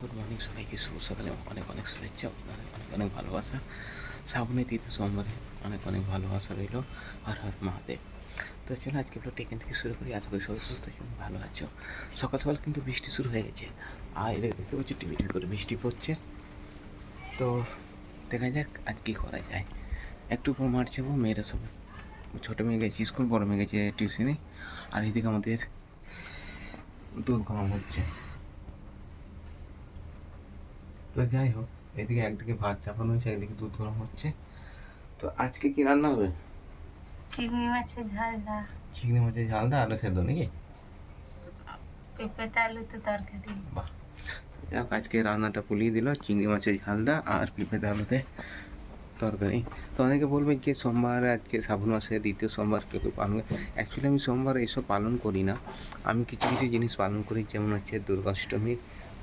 Good morning সবাইকে, শুভ সকালে অনেক অনেক শুভেচ্ছা, অনেক অনেক অনেক ভালোবাসা। শ্রাবণের তৃতীয় সোমবারে অনেক অনেক ভালোবাসা রইল। হর হর মহাদেব। তো চলো আজকে ব্লগটা এখান থেকে শুরু করি। আশা করি সবাই সুস্থ আছো, ভালো আছো। সকাল সকাল কিন্তু বৃষ্টি শুরু হয়ে গেছে, আর এদের দেখতে পাচ্ছি টিপি টিপি করে বৃষ্টি পড়ছে। তো দেখা যাক আজ কী করা যায়। একটু পর মাঠ যাবো, মেয়েরা সব ছোটো মেয়ে গেছে স্কুল, বড়ো মেয়ে গেছে টিউশনে। আর এদিকে আমাদের দুধ গরম হচ্ছে। তো যাই হোক, এদিকে একদিকে ভাত চাপানো হয়েছে, একদিকে দুধ গরম হচ্ছে। তো আজকে কি রান্না হবে? চিংড়ি মাছের ঝালদা, চিংড়ি মাছের ঝালদা, আলু সেদ্ধ নাকি? পেঁপেতে আলুতে তরকারি। বাহ, যাক আজকে রান্নাটা পুলিয়ে দিল, চিংড়ি মাছের ঝালদা আর পেঁপে আলুতে তরকারি। তো অনেকে বলবে যে সোমবার, আজকে শ্রাবণ মাসের দ্বিতীয় সোমবার কেউ কেউ পালন করে। অ্যাকচুয়ালি আমি সোমবার এইসব পালন করি না। আমি কিছু কিছু জিনিস পালন করি, যেমন হচ্ছে দুর্গাষ্টমী,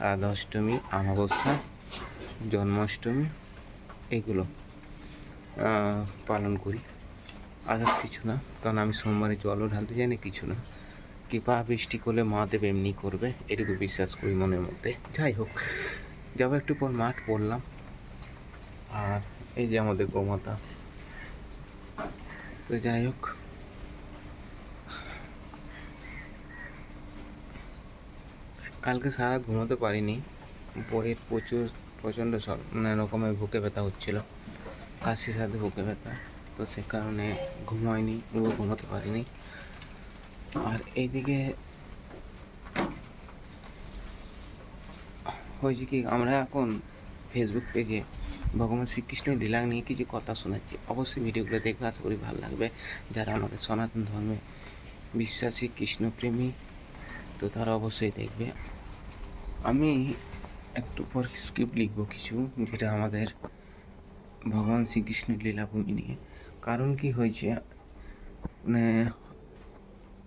রাধাষ্টমী, অমাবস্যা, জন্মাষ্টমী, এগুলো পালন করি। আদার্স কিছু না, কারণ আমি সোমবারে জলও ঢালতে যাই না, কিছু না। কৃপা বৃষ্টি করলে মহাদেব এমনি করবে, এটুকু বিশ্বাস করি মনের মধ্যে। যাই হোক, যাবো একটু পর মাঠ পড়লাম। আর এই যে আমাদের গোমাতা। তো যাই হোক, কালকে সারা ঘুমোতে পারিনি, বইয়ের প্রচণ্ড মানে রকমের বুকে ব্যথা হচ্ছিল, কাশির সাথে বুকে ব্যথা। তো সে কারণে ঘুমাইনি, ঘুমোতে পারিনি। আর এইদিকে হয়েছে কি, আমরা এখন ফেসবুক পেজে ভগবান শ্রীকৃষ্ণের লীলা নিয়ে কিছু কথা শোনাচ্ছি। অবশ্যই ভিডিওগুলো দেখবে, আশা করি ভালো লাগবে। যারা আমাদের সনাতন ধর্মে বিশ্বাসী, কৃষ্ণপ্রেমী, তো তারা অবশ্যই দেখবে। আমি একটু পর স্ক্রিপ্ট লিখবো কিছু, যেটা আমাদের ভগবান শ্রীকৃষ্ণের লীলাভূমি নিয়ে। কারণ কি হয়েছে, মানে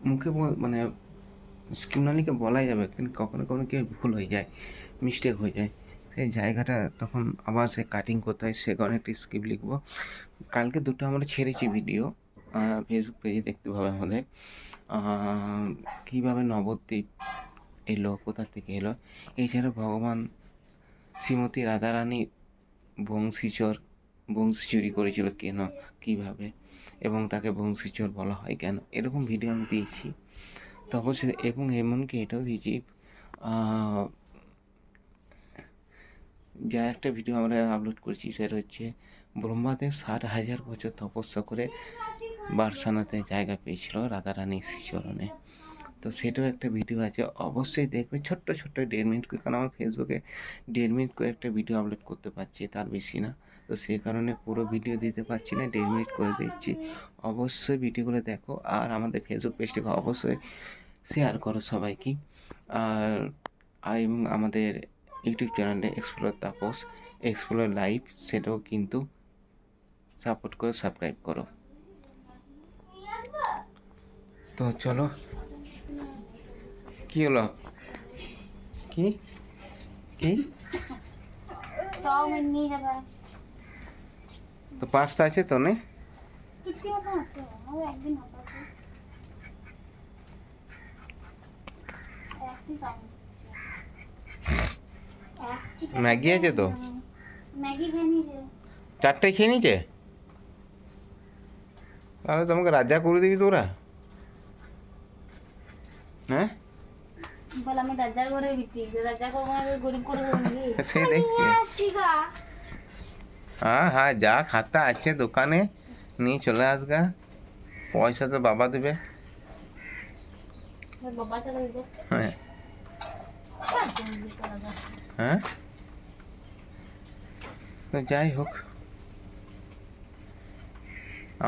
মুখে মানে স্ক্রিপ্ট না লিখে বলাই যাবে, কিন্তু কখনো কখনো কি ভুল হয়ে যায়, মিস্টেক হয়ে যায়। সেই জায়গাটা তখন আবার সে কাটিং করতে হয়, সে কারণে একটা স্ক্রিপ্ট লিখবো। কালকে দুটো আমরা ছেড়েছি ভিডিও, ফেসবুক পেজে দেখতে পাবে আমাদের। কীভাবে নবদ্বীপ এলো, কোথা থেকে এলো, এছাড়া ভগবান শ্রীমতী রাধারানী বংশী চুরি করেছিল কেন, কীভাবে, এবং তাকে বংশীচোর বলা হয় কেন, এরকম ভিডিও আমি দিয়েছি। তো অবশ্যই, এবং এমনকি এটাও দিয়েছি, যা একটা ভিডিও আমরা আপলোড করেছি, সেটা হচ্ছে ব্রহ্মাদেব 60,000 বছর তপস্যা করে বারসানাতে জায়গা পেয়েছিল রাধারানীর শ্রীচরণে। তো সেটাও একটা ভিডিও আছে, অবশ্যই দেখবে। ছোট্ট 1.5 মিনিট করে, কারণ আমার ফেসবুকে 1.5 মিনিট করে একটা ভিডিও আপলোড করতে পারছি, তার বেশি না। তো সেই কারণে পুরো ভিডিও দিতে পারছি না, 1.5 মিনিট করে দিচ্ছি। অবশ্যই ভিডিওগুলো দেখো, আর আমাদের ফেসবুক পেজটাকে অবশ্যই শেয়ার করো সবাইকে। আর এবং আমাদের ইউটিউব চ্যানেলে এক্সপ্লোর তাপস, এক্সপ্লোর লাইভ, সেটাও কিন্তু সাপোর্ট করে সাবস্ক্রাইব করো। তো চলো, কি হলো, কি কি চাউমিন নিয়ে যাবে। তো পাঁচটা আছে তো, নে। চুটকি মতো আছে, আমার একদিন হবে একটি চাউমিন, ম্যাগি আছে তো, ম্যাগি খেয়ে নিয়েছে। 4টাই খেয়ে নিয়েছে। তাহলে তোমাকে রাজা করে দিবি তোরা, হ্যাঁ? বল আমি রাজার ঘরে বিটি, রাজা করবো না, গরিব করে দেবো নাকি? সে দেখছি। হ্যাঁ হ্যাঁ, যা খাতা আছে দোকানে নিয়ে চলে আসগা, পয়সা তো বাবা দেবে। বাবা চলে দিতে হ্যাঁ হ্যাঁ। তো যাই হোক,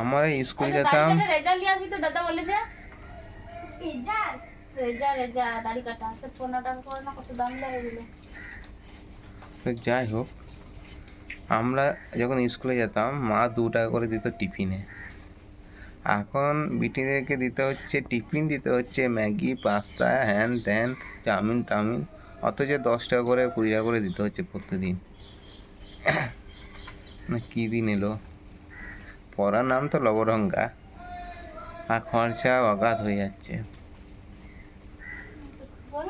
আমরা স্কুল যেতাম। রেজাল্ট নিয়ে আসবি তো, দাদা বলেছে। রেজাল্ট রেজাল্ট দাড়ি কাটা সে 15 টাকা করে না, কত দাম লাগে দিলে। তো যাই হোক, আমরা যখন স্কুলে যেতাম, মা 2 টাকা করে দিত টিফিনে। এখন বিটিদেরকে দিতে হচ্ছে, টিফিন দিতে হচ্ছে ম্যাগি, পাস্তা, হ্যান ত্যান, চাউমিন টাউমিন, অথচ 10 টাকা করে 20 টাকা করে দিতে হচ্ছে প্রত্যেকদিন। না কী দিন এলো, পড়ার নাম তো লবঢঙ্গা, আর খরচা অগাধ হয়ে যাচ্ছে।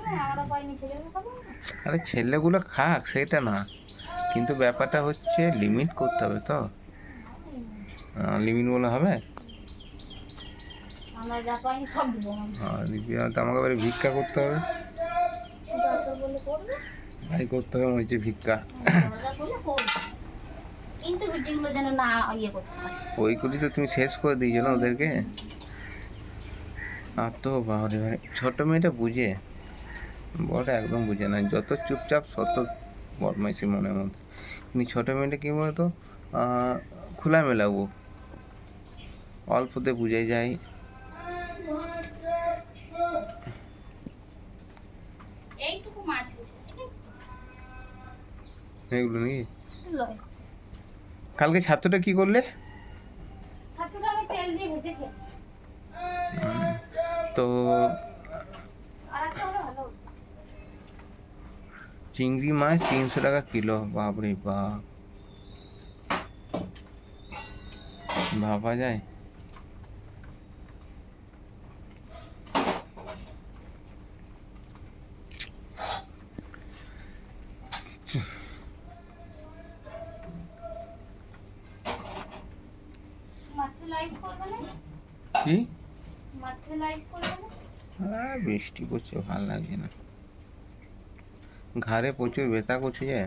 না, আমরা পাইনি, ছেলেগুলো খাবো না। আরে ছেলেগুলো খাক সেটা না, কিন্তু ব্যাপারটা হচ্ছে লিমিট করতে হবে তো। লিমিট বলে হবে? আমরা যা পাইনি সব দেবো আমি। আর দিবি না তো আমাকে এবারে ভিক্ষা করতে হবে। দরকার বলে করবে, তাই করতে হবে মনে হচ্ছে ভিক্ষা। দরকার বলে করবে, কিন্তু ভিডিওগুলো যেন না ইয়ে করতে পারে। ওই করি তো তুমি শেষ করে দিয়েছো না ওদেরকে। আর তো বাবারে ভাই, ছোট মেয়েটা বুঝে, বড়টা একদম বুঝে না, যত চুপচাপ তত বদমাইশি মনের মধ্যে। কিন্তু ছোট মেয়েটা কি বলতো, খোলামেলা ও, অল্পতে বুঝে যায়। এইটুকু মাছ হয়েছে এগুলো নাকি? লয়। কালকে ছাত্রটা কি করলে? ছাতুটা আমি তেল দিয়ে ভেজে খেয়েছি। তো আর একটা হলে ভালো হতো। চিংড়ি মাছ 300 টাকা কিলো, বাপরে বাপ, ভাবা যায়? মাছে লাইভ করবে না? কি? মাছে লাইভ করবে না? বৃষ্টি পড়ছে, ভালো লাগছে না, ঘাড়ে প্রচুর ব্যথা করছে যে।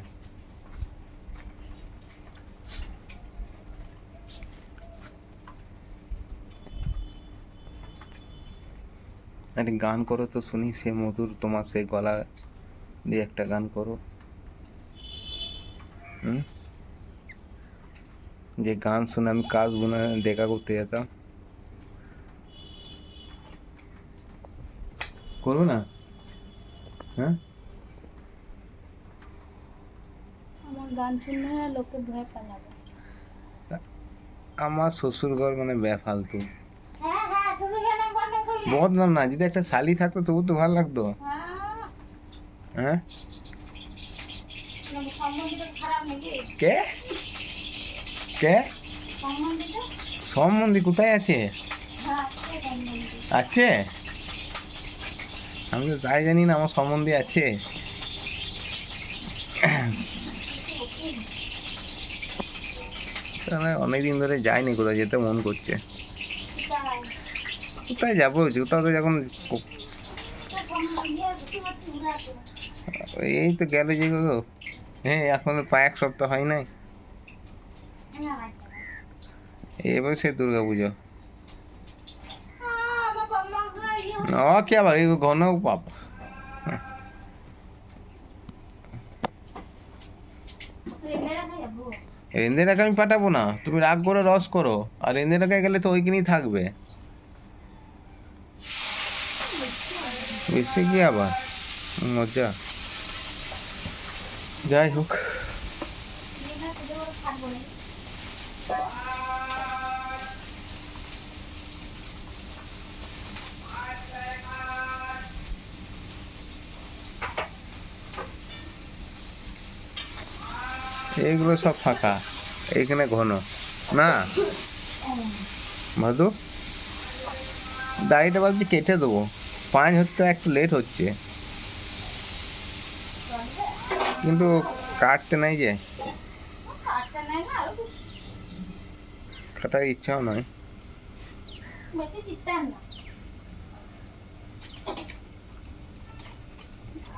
আরে গান করো তো শুনি, সে মধুর তোমার সেই গলা দিয়ে একটা গান করো। যে গান শুনে আমি কাজ গুনে দেখা করতে যেতাম। করো না? হ্যাঁ, আমার গান শুনলে না লোকে ভয় পালাবে। আমার শ্বশুর ঘর মানে বেফালতু, হ্যাঁ হ্যাঁ, শুধু কেন বন্ধ করলে? বদনাম না, যদি একটা শালি থাকতো তবু তো ভালো লাগতো। হ্যাঁ, হ্যাঁ, সম্বন্ধটা খারাপ নাকি? কে কে সম্বন্ধটা? সম্বন্ধী কোথায় আছে? হ্যাঁ, কে সম্বন্ধ? আছে? আমি তো তাই জানি না আমার সম্বন্ধী আছে। অনেকদিন ধরে যাইনি, কোথায় যেতে মন করছে। কোথায়? কোথায় যাবো, কোথাও তো যখন কোথায় সম্বন্ধ? ইয়ে, বুঝতে পারছি, ঘুরে আসো। এই তো গেল যে গো, হ্যাঁ এখন প্রায় 1 সপ্তাহ হয় নাই। হ্যাঁ, ভাই। এবার সে দুর্গা পুজো। আমার বাবা মাকে ইয়ে ও কি আবার এই ঘন পাপ। রেঁধে রাখা যাবো? রেন্দেরাকে আমি পাঠাবো না, তুমি রাগ করে রস করো, আর রেন্দেরাকে গেলে তো ওইখানেই থাকবে। বেশি কি আবার মজা, যাই হোক। রেঁধে খেতে বলে থাকবো না। এইগুলো সব ফাঁকা, এইখানে ঘন না। মধু, দাড়িটা ভাবছি কেটে দেবো, 5 হতে একটু লেট হচ্ছে, কিন্তু কাটতে নাই যে, কাটতে নেয় না, আরো কাটার ইচ্ছাও নয়। বেশি চিত্তার না।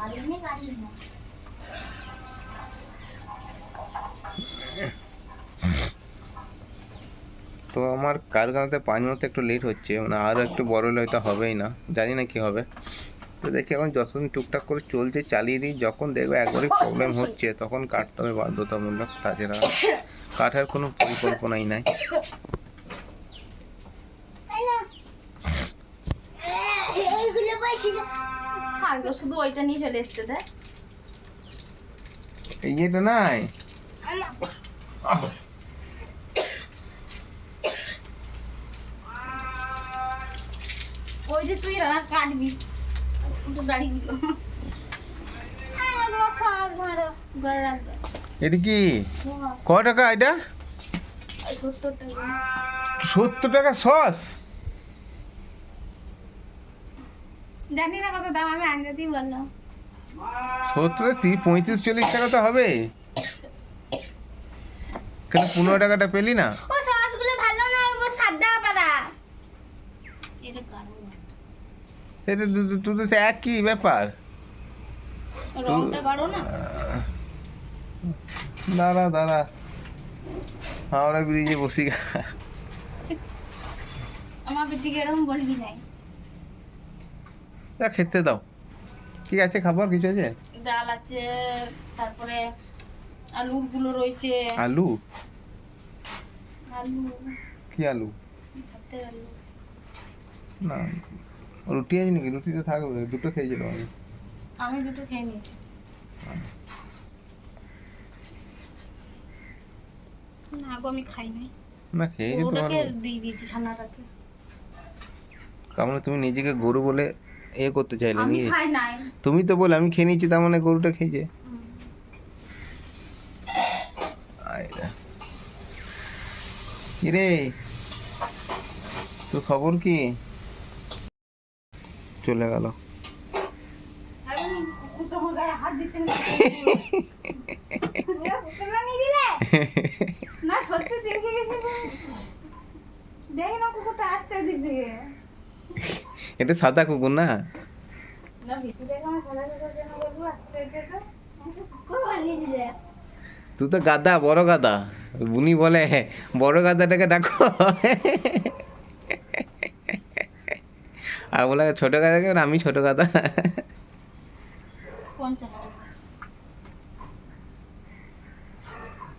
আর এমনি কাটি না। তো আমার কারখানাতে 5 মিনিট একটু লেট হচ্ছে, মানে আরও একটু বড় হলে হয়তো হবেই না, জানি না কি হবে। তো দেখি এখন যতদিন টুকটাক করে চলছে চালিয়ে দিই, যখন দেখবো একবারই প্রবলেম হচ্ছে তখন কাটতে হবে বাধ্যতামূলক, তাছাড়া কাটার কোনো পরিকল্পনাই নাই। শুধু ওইটা নিয়ে চলে এসছে, দেখ এই এটা নাই, ওই যে তুই কাটবি তো দাড়িগুলো। এটা কি ক টাকা? এটা 70 টাকা। 70 টাকা সস? জানি না কত দাম, আমি আন্দাজেই বললাম। 35-40 টাকা তো হবে। কেন 15 টাকাটা পেলি না? ও সসগুলো ভালো না, ও সাদা পারা। এটা কারণ এটা তো একই ব্যাপার। রংটা গাঢ় না। দাঁড়া হাওড়া ব্রিজে বসি গা। আমার বেটিকে এরকম বলবি নাই। তা খেতে দাও। কি আছে খাবার কিছু আছে? ডাল আছে, তারপরে আলুর গুলো রয়েছে। আলু? আলু কি আলু? ভাতের আলু। না রুটি আছে নাকি? রুটি তো থাকবে, দুটো খেয়েছিলাম আমি। আমি দুটো খেয়ে নিয়েছি। না গো আমি খাই নাই। না খেয়েছি তো। ওটাকে দিয়ে দিয়েছি ছানাটাকে। কারণ তুমি নিজেকে গরু বলে এ করতে চাইলে আমি নাকি? খাই নাই। তুমি তো বলে আমি খেয়ে নিয়েছি, তার মানে গরুটা খেয়েছে। কি রে তোর খবর কি? চলে গেল। আমি তোমার গায়ে হাত দিচ্ছি না। তোমরা নিয়ে দিলে? না সত্যি দেখে গেছে যে। দেখি না কুকুরটা আসছে ওদিক থেকে। এটা সাদা কুকুর না? না ভিতরে আমার সাদা কুকুর যেন বাবু আসছে এটা তো। কুকুর বানিয়ে দিলে। তুই তো গাদা, বড় গাদা। বুনি বলে বড় গাদাটাকে ডাকো। আর বলে ছোট গাদাকে, আমি ছোট গাদা। 50 টাকা।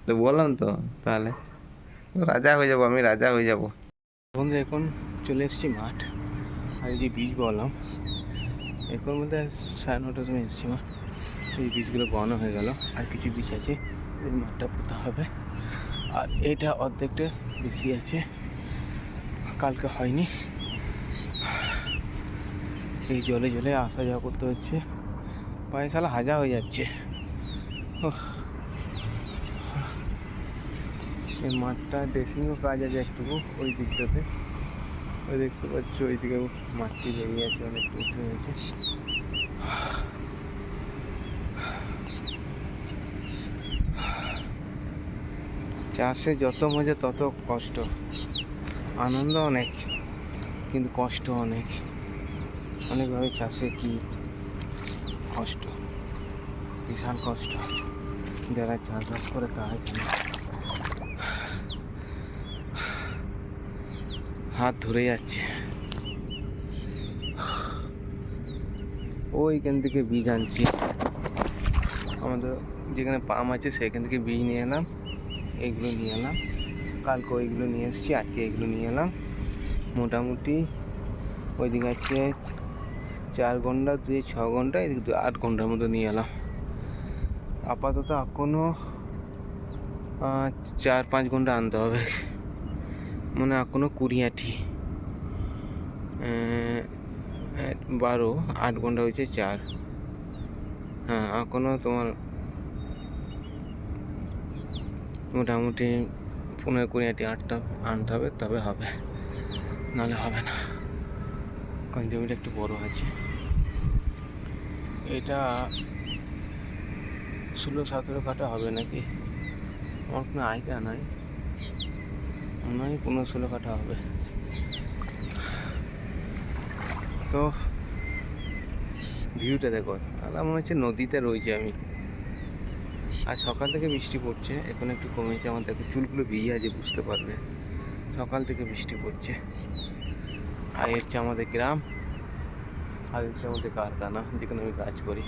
তো বললাম তো, তাহলে রাজা হয়ে যাবো, আমি রাজা হয়ে যাবো। বন্ধু এখন চলে এসেছি মাঠ। আর এই যে বীজ বললাম, এখন মধ্যে 9:30টার সময় এসেছি মাঠ। এই বীজগুলো বসানো হয়ে গেল, আর কিছু বীজ আছে, এই মাঠটা পোতা হবে। আর এটা অর্ধেকটা বেশি আছে, কালকে হয়নি। এই জলে জলে আসা যাওয়া করতে হচ্ছে, পায়ে শালা হাজা হয়ে যাচ্ছে। এই মাঠটা ড্রেসিংও কাজ আছে একটুকু ওই দিকটাতে, ওই দেখতে পাচ্ছ ওইদিকে মাটি বেরিয়ে আছে, অনেক উঠে গেছে। চাষে যত মজা তত কষ্ট, আনন্দ অনেক কিন্তু কষ্ট অনেক। অনেকভাবে চাষে কি কষ্ট, বিশাল কষ্ট। যারা চাষবাস করে তারা জানে। হাত ধরে যাচ্ছে। ওইখান থেকে বীজ আনছি, আমাদের যেখানে পাম আছে সেখান থেকে বীজ নিয়ে এলাম। এইগুলো নিয়ে এলাম, কালকে ওইগুলো নিয়ে এসেছি, আজকে এইগুলো নিয়ে এলাম। মোটামুটি ওইদিকে আছে 4 ঘন্টা, 6 ঘন্টা, এদিকে 8 ঘন্টার মতো নিয়ে এলাম। আপাতত এখনও 4-5 ঘন্টা আনতে হবে, মানে এখনও 20 আটি 12, 8 ঘন্টা হয়েছে 4। হ্যাঁ এখনও তোমার মোটামুটি 15-20 আটি আনতে হবে, তবে হবে, নাহলে হবে না। কারণ জমিটা একটু বড় আছে। এটা 16-17 কাঠা হবে নাকি, আমার কোনো আইডিয়া নাই, মনে হয় 15-16 কাঠা হবে। তো ভিউটা দেখো, তাহলে মনে হচ্ছে নদীতে রয়েছে আমি। আর সকাল থেকে বৃষ্টি পড়ছে, এখন একটু কমেছে। আমার দেখো চুলগুলো ভিজে আছে, বুঝতে পারবে। সকাল থেকে বৃষ্টি পড়ছে। আর হচ্ছে আমাদের গ্রাম, আর হচ্ছে আমাদের কারখানা, যেখানে আমি কাজ করি।